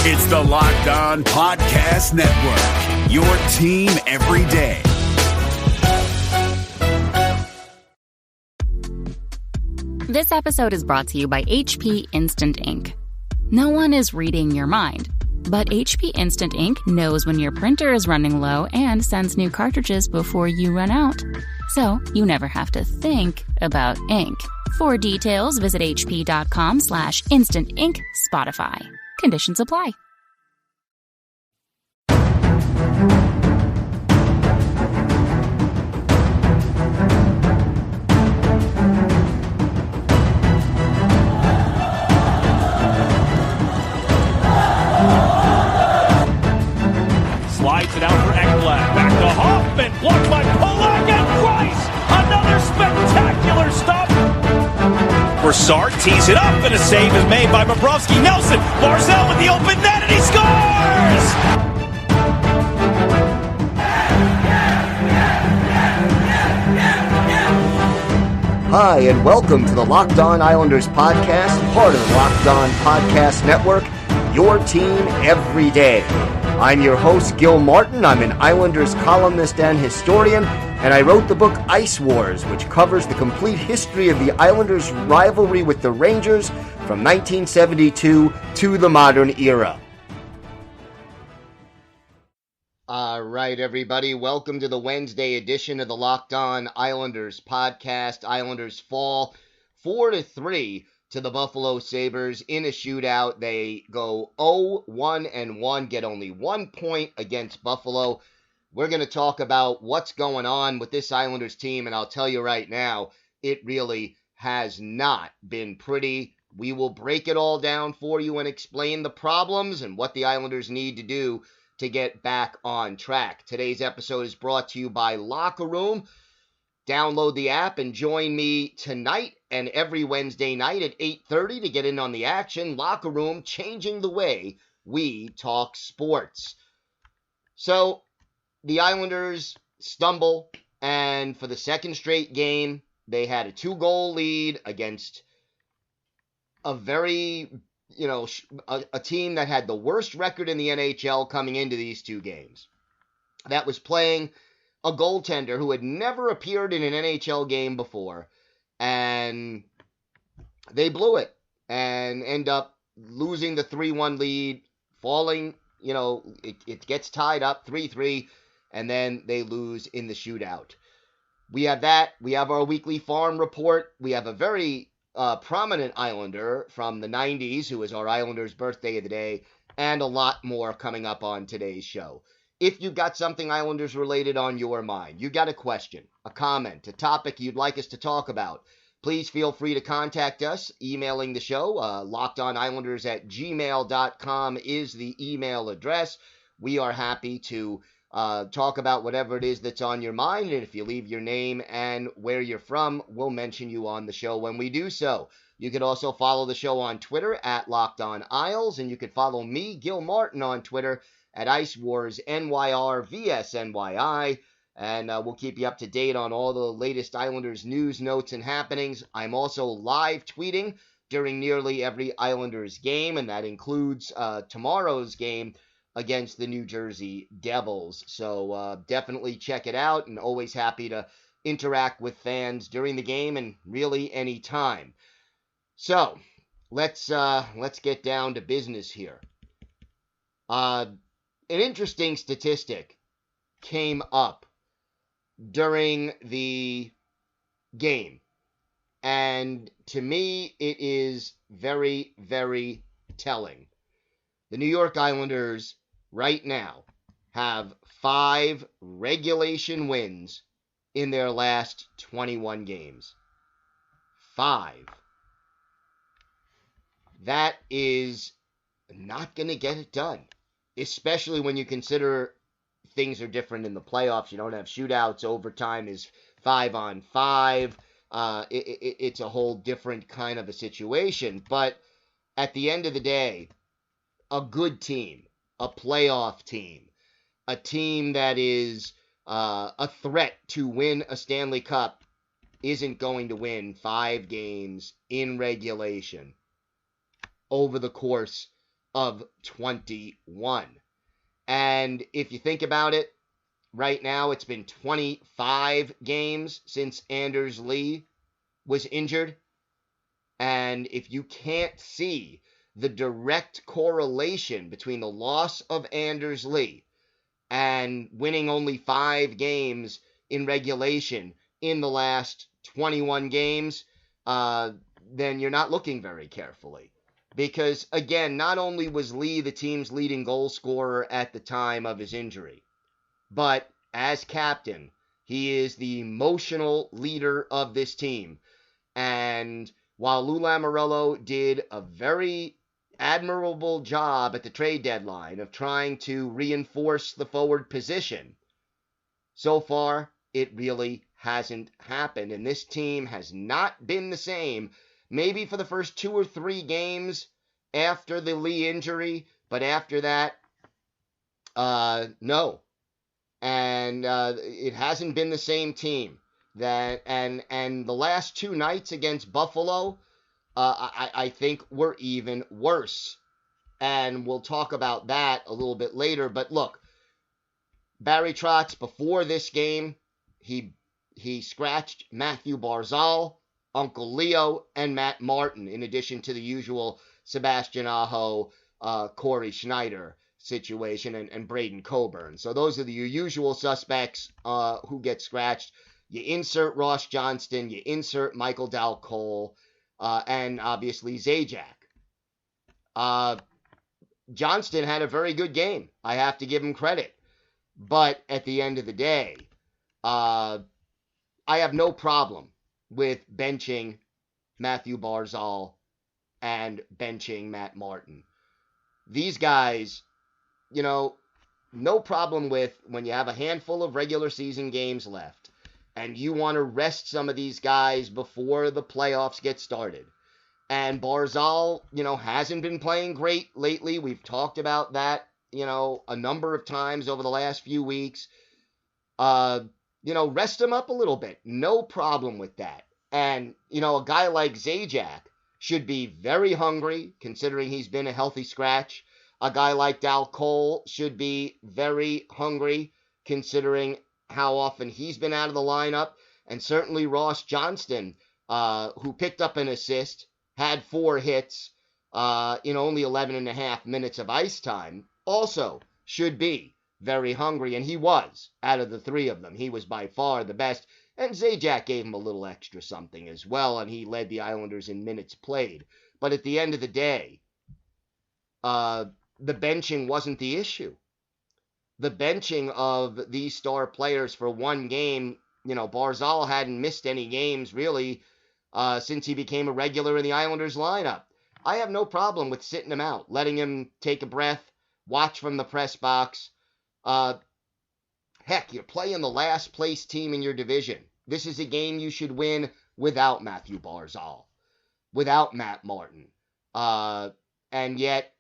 It's the Locked On Podcast Network, your team every day. This episode is brought to you by HP Instant Ink. No one is reading your mind, but HP Instant Ink knows when your printer is running low and sends new cartridges before you run out. So you never have to think about ink. For details, visit hp.com/instant ink Spotify. Conditions apply. Slides it out for Ekblad. Back to Hoffman. Blocked by Polak and Price. Another spectacular stop. Broussard tees it up, and a save is made by Bobrovsky. Nelson. Barzal with the open net, and he scores! Hi, and welcome to the Locked On Islanders podcast, part of the Locked On Podcast Network, your team every day. I'm your host, Gil Martin. I'm an Islanders columnist and historian, and I wrote the book Ice Wars, which covers the complete history of the Islanders' rivalry with the Rangers from 1972 to the modern era. All right, everybody, welcome to the Wednesday edition of the Locked On Islanders podcast. Islanders fall 4-3 to the Buffalo Sabres in a shootout. They go 0-1-1, get only 1 point against Buffalo. We're going to talk about what's going on with this Islanders team, and I'll tell you right now, it really has not been pretty. We will break it all down for you and explain the problems and what the Islanders need to do to get back on track. Today's episode is brought to you by Locker Room. Download the app and join me tonight and every Wednesday night at 8:30 to get in on the action. Locker Room, changing the way we talk sports. So, the Islanders stumble, and for the second straight game, they had a 2-goal lead against a very, a team that had the worst record in the NHL coming into these two games. That was playing a goaltender who had never appeared in an NHL game before, and they blew it and end up losing the 3-1 lead, falling, it gets tied up 3-3, and then they lose in the shootout. We have that. We have our weekly farm report. We have a very prominent Islander from the 90s who is our Islanders' birthday of the day, and a lot more coming up on today's show. If you've got something Islanders related on your mind, you got a question, a comment, a topic you'd like us to talk about, please feel free to contact us. Emailing the show, lockedonislanders@gmail.com is the email address. We are happy to talk about whatever it is that's on your mind, and if you leave your name and where you're from, we'll mention you on the show when we do so. You could also follow the show on Twitter at Locked On Isles, and you could follow me, Gil Martin, on Twitter at Ice Wars NYR VSNYI, and we'll keep you up to date on all the latest Islanders news, notes, and happenings. I'm also live tweeting during nearly every Islanders game, and that includes tomorrow's game against the New Jersey Devils. So definitely check it out, and always happy to interact with fans during the game and really any time. So let's get down to business here. An interesting statistic came up during the game, and to me it is very, very telling. The New York Islanders right now have 5 regulation wins in their last 21 games. 5. That is not going to get it done, especially when you consider things are different in the playoffs. You don't have shootouts. Overtime is 5-on-5. It's a whole different kind of a situation. But at the end of the day, a good team, a playoff team, a team that is a threat to win a Stanley Cup isn't going to win 5 games in regulation over the course of 21. And if you think about it, right now it's been 25 games since Anders Lee was injured. And if you can't see the direct correlation between the loss of Anders Lee and winning only 5 games in regulation in the last 21 games, then you're not looking very carefully. Because, again, not only was Lee the team's leading goal scorer at the time of his injury, but as captain, he is the emotional leader of this team. And while Lou Lamoriello did a very admirable job at the trade deadline of trying to reinforce the forward position, so far it really hasn't happened. And this team has not been the same, maybe for the first 2 or 3 games after the Lee injury, but after that, no. And it hasn't been the same team. And the last 2 nights against Buffalo, I think were even worse. And we'll talk about that a little bit later. But look, Barry Trotz, before this game, he scratched Matthew Barzal, Uncle Leo, and Matt Martin, in addition to the usual Sebastian Aho, Corey Schneider situation, and Braden Coburn. So those are the usual suspects who get scratched. You insert Ross Johnston, you insert Michael Dal Cole, and obviously Zajac. Johnston had a very good game. I have to give him credit. But at the end of the day, I have no problem with benching Matthew Barzal and benching Matt Martin. These guys, no problem with when you have a handful of regular season games left and you want to rest some of these guys before the playoffs get started. And Barzal, hasn't been playing great lately. We've talked about that, a number of times over the last few weeks. Rest him up a little bit. No problem with that. And, a guy like Zajac should be very hungry, considering he's been a healthy scratch. A guy like Dal Cole should be very hungry, considering how often he's been out of the lineup. And certainly Ross Johnston, who picked up an assist, had 4 hits in only 11 and a half minutes of ice time, also should be very hungry. And he was, out of the 3 of them. He was by far the best. And Zajac gave him a little extra something as well, and he led the Islanders in minutes played. But at the end of the day, the benching wasn't the issue. The benching of these star players for one game, Barzal hadn't missed any games really since he became a regular in the Islanders lineup. I have no problem with sitting him out, letting him take a breath, watch from the press box. Heck, you're playing the last place team in your division. This is a game you should win without Matthew Barzal, without Matt Martin. And yet,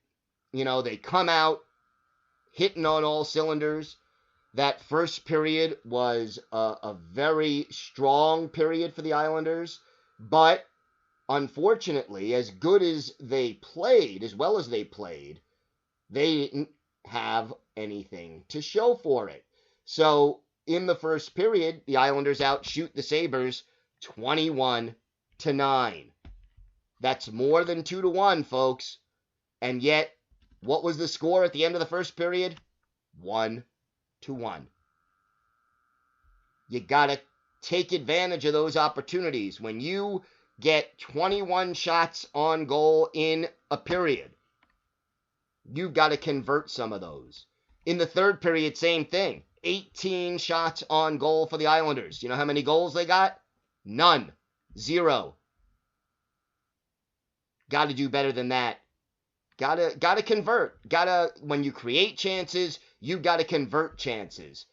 they come out hitting on all cylinders. That first period was a very strong period for the Islanders. But, unfortunately, as good as they played, as well as they played, they didn't have anything to show for it. So, in the first period, the Islanders outshoot the Sabres 21-9. That's more than 2-1, folks. And yet, what was the score at the end of the first period? 1-1. You gotta take advantage of those opportunities. When you get 21 shots on goal in a period, you've got to convert some of those. In the third period, same thing. 18 shots on goal for the Islanders. You know how many goals they got? None. 0. Got to do better than that. Got to convert. When you create chances, you've got to convert chances.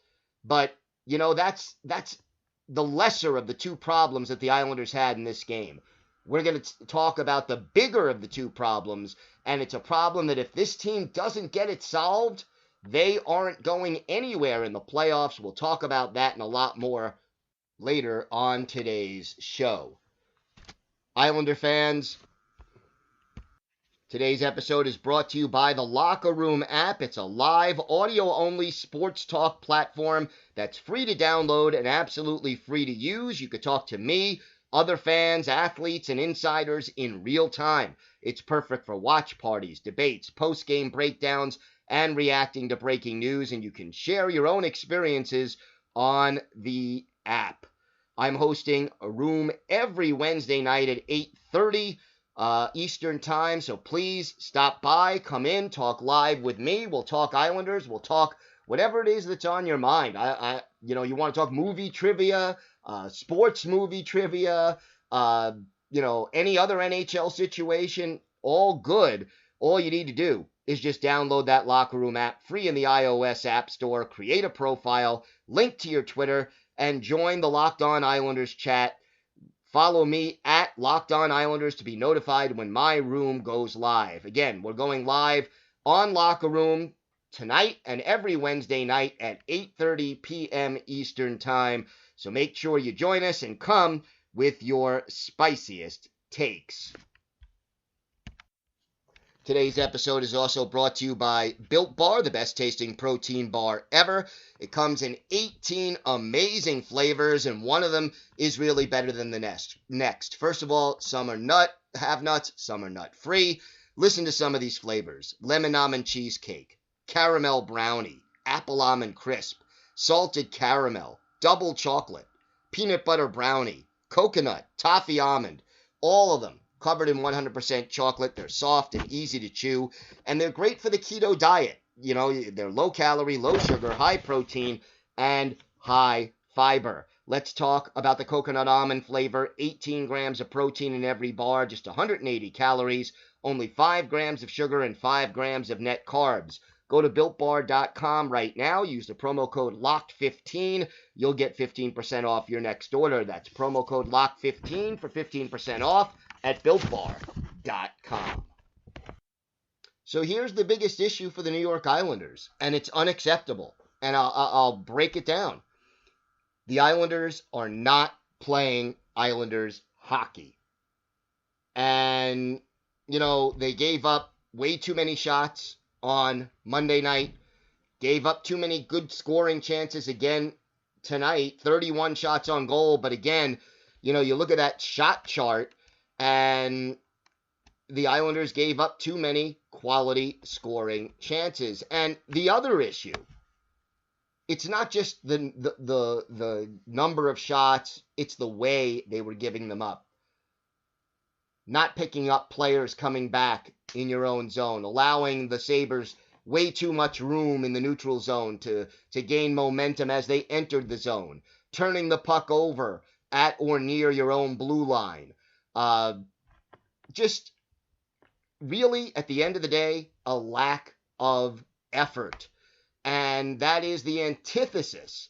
But, that's the lesser of the 2 problems that the Islanders had in this game. We're going to talk about the bigger of the 2 problems, and it's a problem that if this team doesn't get it solved, they aren't going anywhere in the playoffs. We'll talk about that and a lot more later on today's show. Islander fans, Today's episode is brought to you by the Locker Room app. It's a live, audio-only sports talk platform that's free to download and absolutely free to use. You could talk to me, other fans, athletes, and insiders in real time. It's perfect for watch parties, debates, post-game breakdowns, and reacting to breaking news, and you can share your own experiences on the app. I'm hosting a room every Wednesday night at 8:30 Eastern time, so please stop by, come in, talk live with me. We'll talk Islanders, we'll talk whatever it is that's on your mind. You want to talk movie trivia, sports movie trivia, any other NHL situation, all good. All you need to do is just download that Locker Room app free in the iOS App Store, create a profile, link to your Twitter, and join the Locked On Islanders chat. Follow me at Locked On Islanders to be notified when my room goes live. Again, we're going live on Locker Room tonight and every Wednesday night at 8:30 p.m. Eastern Time. So make sure you join us and come with your spiciest takes. Today's episode is also brought to you by Built Bar, the best tasting protein bar ever. It comes in 18 amazing flavors, and one of them is really better than the next. First of all, some are have nuts, some are nut free. Listen to some of these flavors: lemon almond cheesecake, caramel brownie, apple almond crisp, salted caramel, double chocolate, peanut butter brownie, coconut, toffee almond. All of them covered in 100% chocolate. They're soft and easy to chew, and they're great for the keto diet. They're low calorie, low sugar, high protein, and high fiber. Let's talk about the coconut almond flavor. 18 grams of protein in every bar, just 180 calories, only 5 grams of sugar, and 5 grams of net carbs. Go to BuiltBar.com right now. Use the promo code LOCKED15. You'll get 15% off your next order. That's promo code LOCKED15 for 15% off at BuiltBar.com. So here's the biggest issue for the New York Islanders, and it's unacceptable. And I'll break it down. The Islanders are not playing Islanders hockey. And, they gave up way too many shots on Monday night, gave up too many good scoring chances again tonight, 31 shots on goal. But again, you look at that shot chart, and the Islanders gave up too many quality scoring chances. And the other issue, it's not just the number of shots, it's the way they were giving them up. Not picking up players coming back in your own zone, allowing the Sabres way too much room in the neutral zone to gain momentum as they entered the zone, turning the puck over at or near your own blue line. Just really, at the end of the day, a lack of effort. And that is the antithesis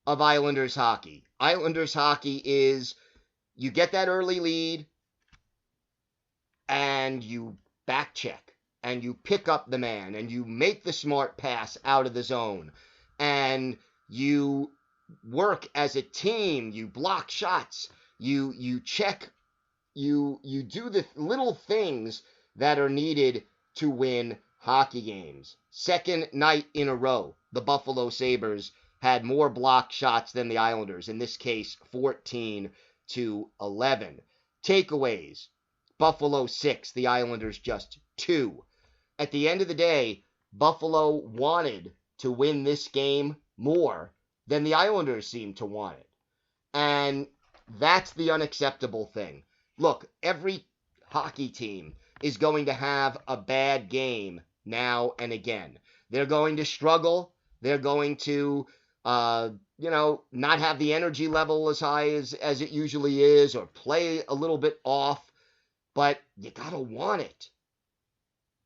of Islanders hockey. Islanders hockey is you get that early lead, and you back check, and you pick up the man, and you make the smart pass out of the zone, and you work as a team, you block shots, you check, you do the little things that are needed to win hockey games. Second night in a row, the Buffalo Sabres had more blocked shots than the Islanders, in this case 14-11. Takeaways: Buffalo 6, the Islanders just 2. At the end of the day, Buffalo wanted to win this game more than the Islanders seemed to want it. And that's the unacceptable thing. Look, every hockey team is going to have a bad game now and again. They're going to struggle. They're going to, not have the energy level as high as it usually is, or play a little bit off. But you gotta want it.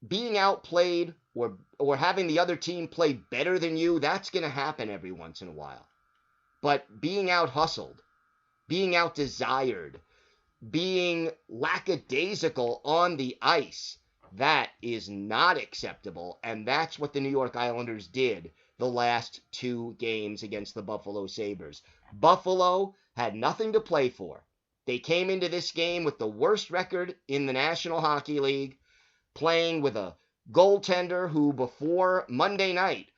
Being outplayed or having the other team play better than you, that's gonna happen every once in a while. But being out hustled, being out desired, being lackadaisical on the ice, that is not acceptable. And that's what the New York Islanders did the last 2 games against the Buffalo Sabres. Buffalo had nothing to play for. They came into this game with the worst record in the National Hockey League. playing with a goaltender who before Monday night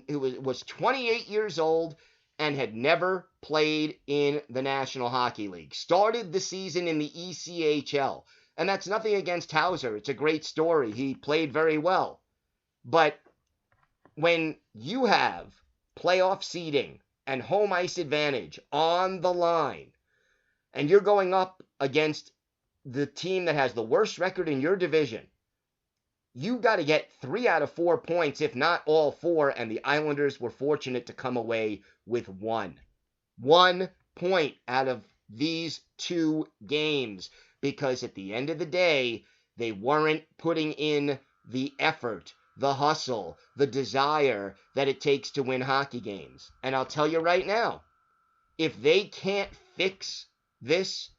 was 28 years old and had never played in the National Hockey League. Started the season in the ECHL. And that's nothing against Hauser. It's a great story. He played very well. But when you have playoff seeding and home ice advantage on the line, and you're going up against the team that has the worst record in your division, you got to get 3 out of 4 points, if not all 4, and the Islanders were fortunate to come away with 1. 1 point out of these 2 games, because at the end of the day, they weren't putting in the effort, the hustle, the desire that it takes to win hockey games. And I'll tell you right now, if they can't fix this,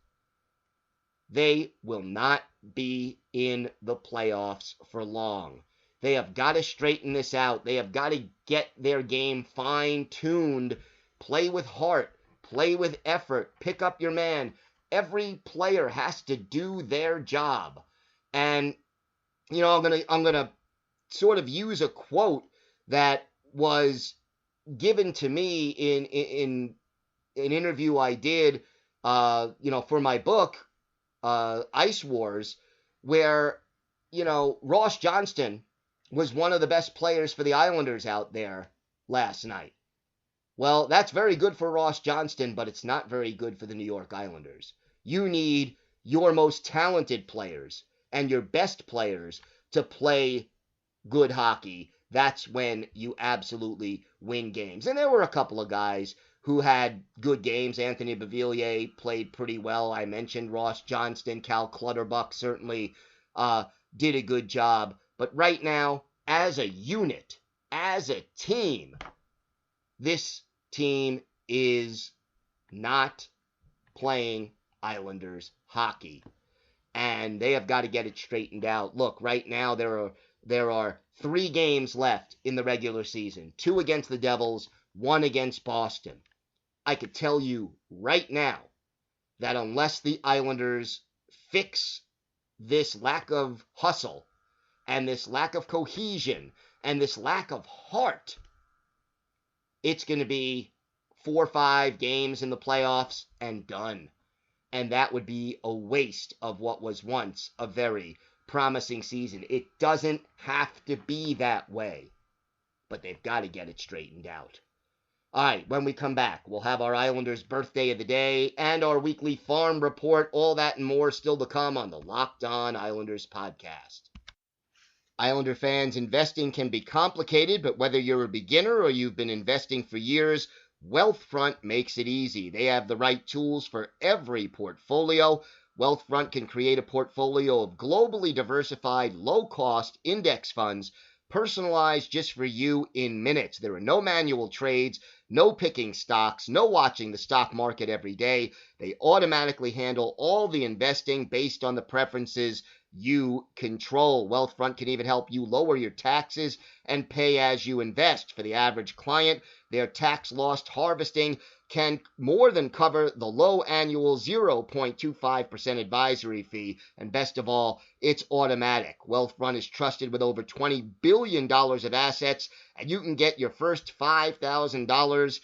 they will not be in the playoffs for long. They have got to straighten this out. They have got to get their game fine-tuned. Play with heart. Play with effort. Pick up your man. Every player has to do their job. And, you know, I'm gonna sort of use a quote that was given to me in an interview I did, for my book, Ice Wars, where, Ross Johnston was one of the best players for the Islanders out there last night. Well, that's very good for Ross Johnston, but it's not very good for the New York Islanders. You need your most talented players and your best players to play good hockey. That's when you absolutely win games. And there were a couple of guys who had good games. Anthony Beauvillier played pretty well. I mentioned Ross Johnston. Cal Clutterbuck certainly did a good job. But right now, as a unit, as a team, this team is not playing Islanders hockey. And they have got to get it straightened out. Look, right now there are 3 games left in the regular season. 2 against the Devils, 1 against Boston. I could tell you right now that unless the Islanders fix this lack of hustle and this lack of cohesion and this lack of heart, it's going to be 4 or 5 games in the playoffs and done. And that would be a waste of what was once a very promising season. It doesn't have to be that way, but they've got to get it straightened out. All right, when we come back, we'll have our Islanders birthday of the day and our weekly farm report. All that and more still to come on the Locked On Islanders podcast. Islander fans, investing can be complicated, but whether you're a beginner or you've been investing for years, Wealthfront makes it easy. They have the right tools for every portfolio. Wealthfront can create a portfolio of globally diversified, low-cost index funds personalized just for you in minutes. There are no manual trades, no picking stocks, no watching the stock market every day. They automatically handle all the investing based on the preferences you control. Wealthfront can even help you lower your taxes and pay as you invest. For the average client, their tax loss harvesting can more than cover the low annual 0.25% advisory fee. And best of all, it's automatic. Wealthfront is trusted with over $20 billion of assets, and you can get your first $5,000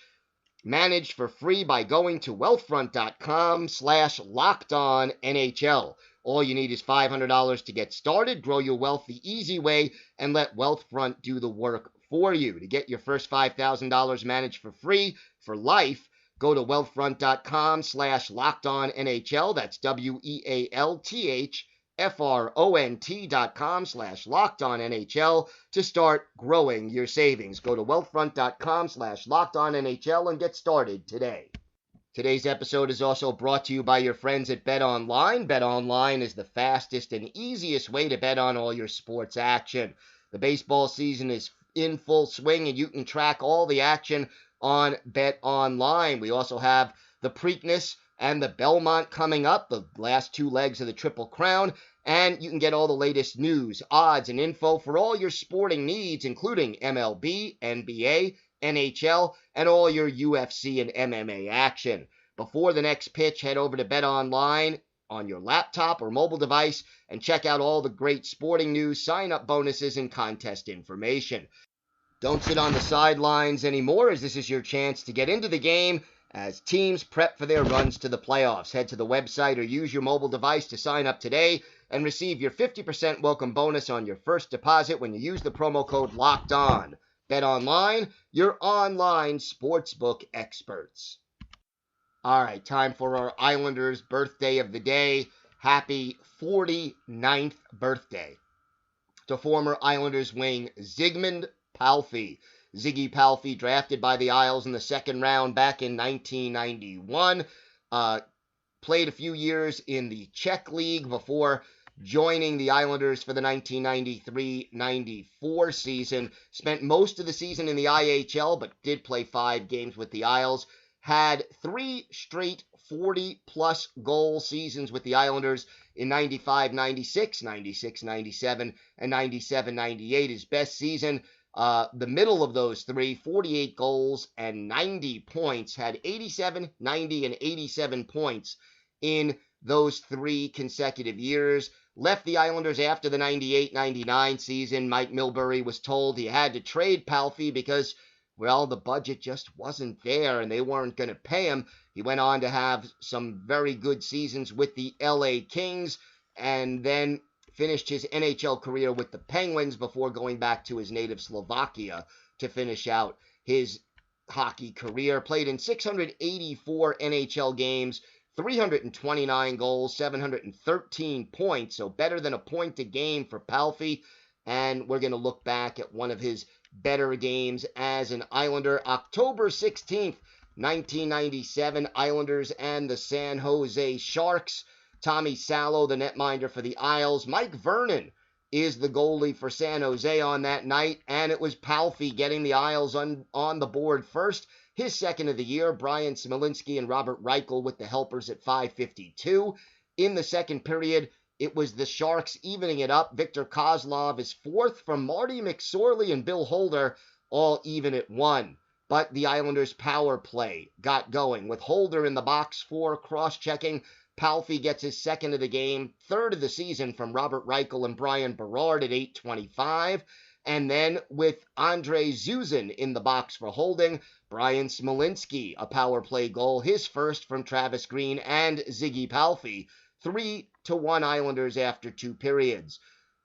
managed for free by going to wealthfront.com/lockedonnhl. All you need is $500 to get started. Grow your wealth the easy way and let Wealthfront do the work for you. To get your first $5,000 managed for free for life, go to wealthfront.com/lockedonnhl. That's WEALTHFRONT.com/lockedonnhl to start growing your savings. Go to wealthfront.com/lockedonnhl and get started today. Today's episode is also brought to you by your friends at BetOnline. BetOnline is the fastest and easiest way to bet on all your sports action. The baseball season is in full swing, and you can track all the action on BetOnline. We also have the Preakness and the Belmont coming up, the last 2 legs of the Triple Crown, and you can get all the latest news, odds, and info for all your sporting needs, including MLB, NBA, NHL, and all your UFC and MMA action. Before the next pitch, head over to BetOnline on your laptop or mobile device and check out all the great sporting news, sign-up bonuses, and contest information. Don't sit on the sidelines anymore, as this is your chance to get into the game as teams prep for their runs to the playoffs. Head to the website or use your mobile device to sign up today and receive your 50% welcome bonus on your first deposit when you use the promo code LOCKEDON. Bet Online, your online sportsbook experts. All right, time for our Islanders birthday of the day. Happy 49th birthday to former Islanders wing Zygmunt Palffy. Ziggy Palffy, drafted by the Isles in the second round back in 1991. Played a few years in the Czech League before joining the Islanders for the 1993-94 season. Spent most of the season in the IHL, but did play 5 games with the Isles. Had 3 straight 40-plus goal seasons with the Islanders in 95-96, 96-97, and 97-98. His best season, the middle of those 3, 48 goals and 90 points. Had 87, 90, and 87 points in those 3 consecutive years. Left the Islanders after the 98-99 season. Mike Milbury was told he had to trade Palffy because, well, the budget just wasn't there and they weren't going to pay him. He went on to have some very good seasons with the LA Kings and then finished his NHL career with the Penguins before going back to his native Slovakia to finish out his hockey career. Played in 684 NHL games, 329 goals, 713 points, so better than a point a game for Palffy. And we're going to look back at one of his better games as an Islander. October 16th, 1997, Islanders and the San Jose Sharks. Tommy Salo, the netminder for the Isles. Mike Vernon is the goalie for San Jose on that night, and it was Palffy getting the Isles on the board first. His second of the year, Brian Smolinski and Robert Reichel with the helpers at 5:52. In the second period, it was the Sharks evening it up. Victor Kozlov is fourth from Marty McSorley and Bill Holder, all even at 1. But the Islanders' power play got going with Holder in the box for cross-checking. Palffy gets his second of the game, third of the season from Robert Reichel and Brian Berard at 8:25. And then with Andre Zuzin in the box for holding, Brian Smolinski, a power play goal, his first from Travis Green and Ziggy Palffy. 3-1 Islanders after 2 periods.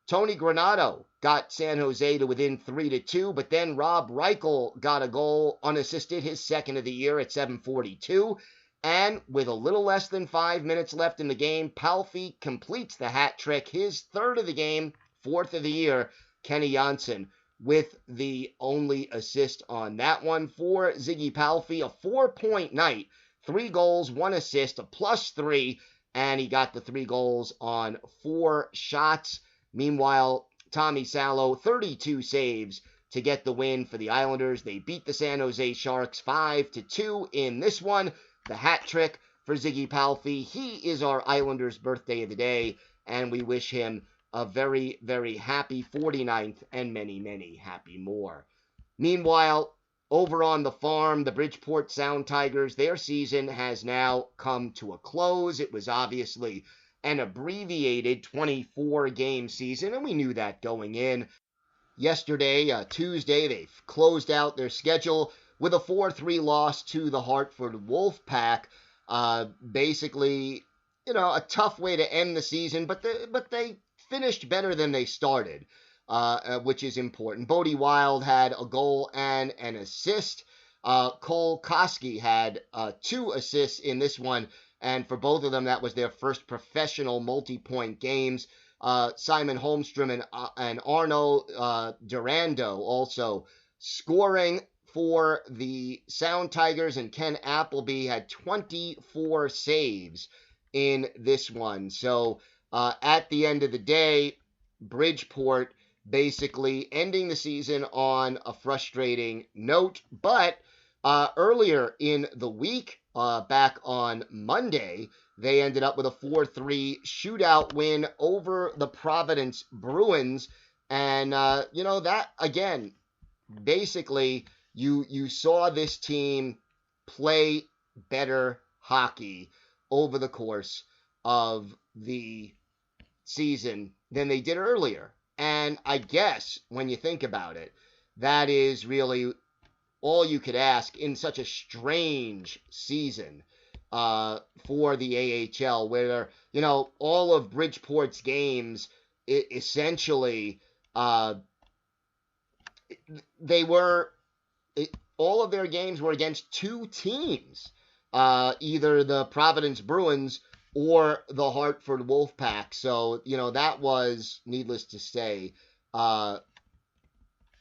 Tony Granato got San Jose to within 3-2, but then Rob Reichel got a goal unassisted, his second of the year at 7:42. And with a little less than 5 minutes left in the game, Palffy completes the hat trick, his third of the game, fourth of the year. Kenny Janssen with the only assist on that one for Ziggy Palffy. A 4-point night, 3 goals, 1 assist, a +3, and he got the 3 goals on 4 shots. Meanwhile, Tommy Salo, 32 saves to get the win for the Islanders. They beat the San Jose Sharks 5-2 in this one. The hat trick for Ziggy Palffy. He is our Islanders' birthday of the day, and we wish him a very, very happy 49th and many, many happy more. Meanwhile, over on the farm, the Bridgeport Sound Tigers, their season has now come to a close. It was obviously an abbreviated 24-game season, and we knew that going in. Yesterday, Tuesday, they closed out their schedule with a 4-3 loss to the Hartford Wolfpack. Basically, a tough way to end the season, but they finished better than they started, which is important. Bodie Wild had a goal and an assist. Cole Koski had 2 assists in this one, and for both of them, that was their first professional multi-point games. Simon Holmstrom and Arno Durando also scoring for the Sound Tigers, and Ken Appleby had 24 saves in this one. So at the end of the day, Bridgeport basically ending the season on a frustrating note. But earlier in the week, back on Monday, they ended up with a 4-3 shootout win over the Providence Bruins. And, that, again, basically, you saw this team play better hockey over the course of the season than they did earlier. And I guess when you think about it, that is really all you could ask in such a strange season for the AHL, where, you know, all of Bridgeport's games essentially all of their games were against two teams, either the Providence Bruins or the Hartford Wolfpack. So, you know, that was, needless to say,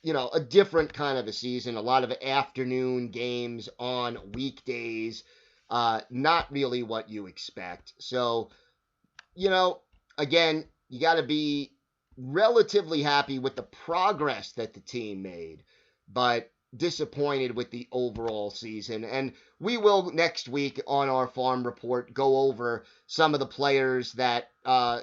you know, a different kind of a season. A lot of afternoon games on weekdays. Not really what you expect. So, you know, again, you got to be relatively happy with the progress that the team made, but disappointed with the overall season. And we will next week on our Farm Report go over some of the players that,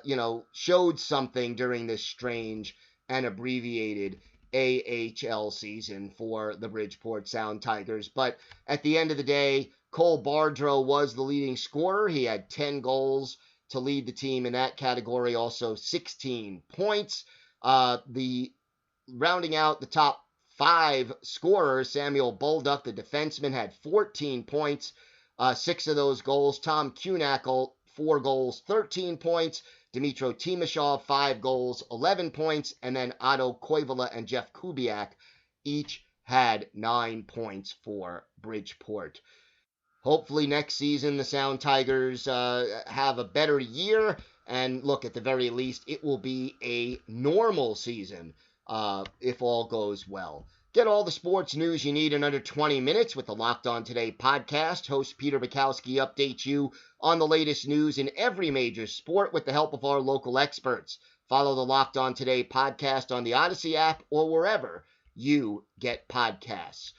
you know, showed something during this strange and abbreviated AHL season for the Bridgeport Sound Tigers. But at the end of the day, Cole Bardreau was the leading scorer. He had 10 goals to lead the team in that category, also 16 points. The rounding out the top 5 scorers, Samuel Bolduc, the defenseman, had 14 points, 6 of those goals. Tom Kuhnackel, 4 goals, 13 points. Dmytro Timashov, 5 goals, 11 points. And then Otto Koivula and Jeff Kubiak each had 9 points for Bridgeport. Hopefully next season the Sound Tigers have a better year. And look, at the very least, it will be a normal season if all goes well. Get all the sports news you need in under 20 minutes with the Locked On Today podcast. Host Peter Bukowski updates you on the latest news in every major sport with the help of our local experts. Follow the Locked On Today podcast on the Odyssey app or wherever you get podcasts.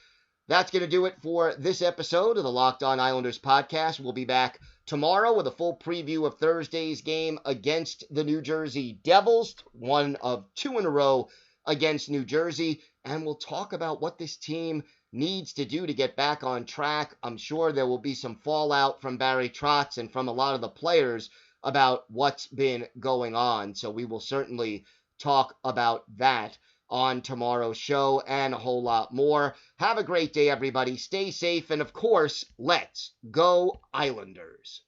That's going to do it for this episode of the Locked On Islanders podcast. We'll be back tomorrow with a full preview of Thursday's game against the New Jersey Devils, one of 2 in a row against New Jersey, and we'll talk about what this team needs to do to get back on track. I'm sure there will be some fallout from Barry Trotz and from a lot of the players about what's been going on, so we will certainly talk about that on tomorrow's show and a whole lot more. Have a great day, everybody. Stay safe, and of course, let's go Islanders.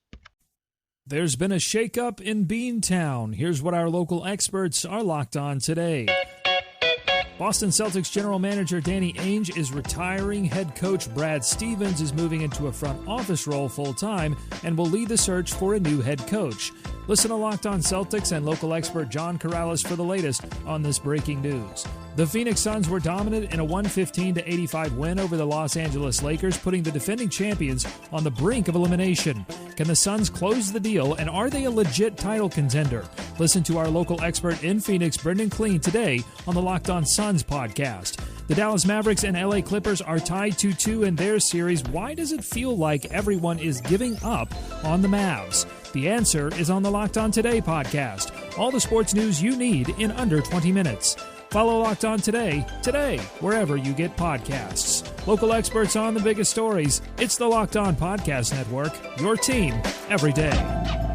There's been a shakeup in Beantown. Here's what our local experts are locked on today. Boston Celtics general manager Danny Ainge is retiring. Head coach Brad Stevens is moving into a front office role full-time and will lead the search for a new head coach. Listen to Locked On Celtics and local expert John Corrales for the latest on this breaking news. The Phoenix Suns were dominant in a 115-85 win over the Los Angeles Lakers, putting the defending champions on the brink of elimination. Can the Suns close the deal, and are they a legit title contender? Listen to our local expert in Phoenix, Brendan Clean, today on the Locked On Suns podcast. The Dallas Mavericks and LA Clippers are tied 2-2 in their series. Why does it feel like everyone is giving up on the Mavs? The answer is on the Locked On Today podcast. All the sports news you need in under 20 minutes. Follow Locked On Today, wherever you get podcasts. Local experts on the biggest stories. It's the Locked On Podcast Network, your team every day.